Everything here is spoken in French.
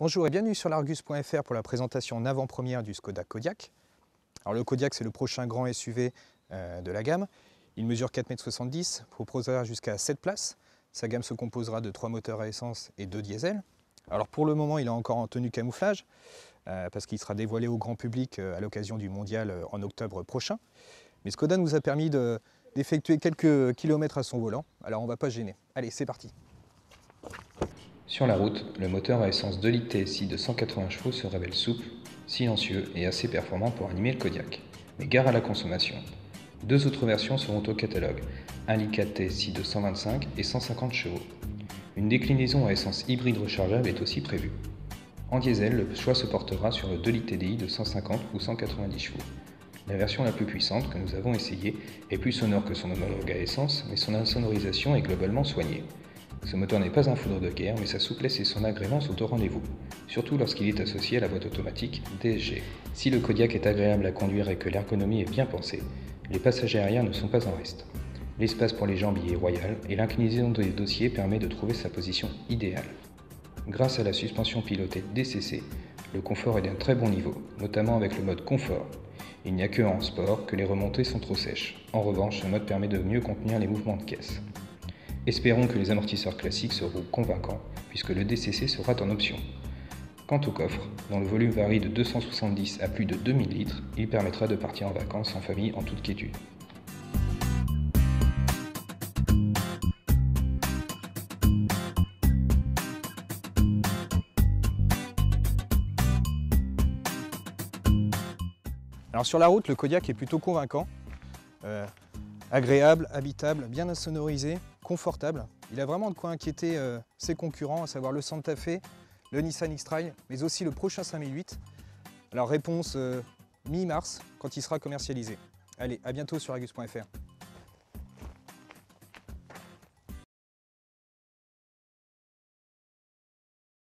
Bonjour et bienvenue sur l'Argus.fr pour la présentation en avant-première du Skoda Kodiaq. Alors le Kodiaq, c'est le prochain grand SUV de la gamme. Il mesure 4,70 m, proposera jusqu'à 7 places. Sa gamme se composera de 3 moteurs à essence et 2 diesel. Alors pour le moment, il est encore en tenue camouflage parce qu'il sera dévoilé au grand public à l'occasion du mondial en octobre prochain. Mais Skoda nous a permis d'effectuer quelques kilomètres à son volant, alors on ne va pas se gêner. Allez, c'est parti! Sur la route, le moteur à essence 2 litres TSI de 180 chevaux se révèle souple, silencieux et assez performant pour animer le Kodiaq. Mais gare à la consommation. Deux autres versions seront au catalogue, 1 litre 4 TSI de 125 et 150 chevaux. Une déclinaison à essence hybride rechargeable est aussi prévue. En diesel, le choix se portera sur le 2 litres TDI de 150 ou 190 chevaux. La version la plus puissante que nous avons essayée est plus sonore que son homologue à essence, mais son insonorisation est globalement soignée. Ce moteur n'est pas un foudre de guerre, mais sa souplesse et son agrément sont au rendez-vous, surtout lorsqu'il est associé à la boîte automatique DSG. Si le Kodiaq est agréable à conduire et que l'ergonomie est bien pensée, les passagers arrière ne sont pas en reste. L'espace pour les jambes y est royal et l'inclinaison des dossiers permet de trouver sa position idéale. Grâce à la suspension pilotée DCC, le confort est d'un très bon niveau, notamment avec le mode confort. Il n'y a que en sport que les remontées sont trop sèches. En revanche, ce mode permet de mieux contenir les mouvements de caisse. Espérons que les amortisseurs classiques seront convaincants, puisque le DCC sera en option. Quant au coffre, dont le volume varie de 270 à plus de 2000 litres, il permettra de partir en vacances en famille en toute quiétude. Alors sur la route, le Kodiaq est plutôt convaincant. Agréable, habitable, bien insonorisé, confortable. Il a vraiment de quoi inquiéter ses concurrents, à savoir le Santa Fe, le Nissan X-Trail, mais aussi le prochain 5008. Alors réponse mi-mars, quand il sera commercialisé. Allez, à bientôt sur Argus.fr.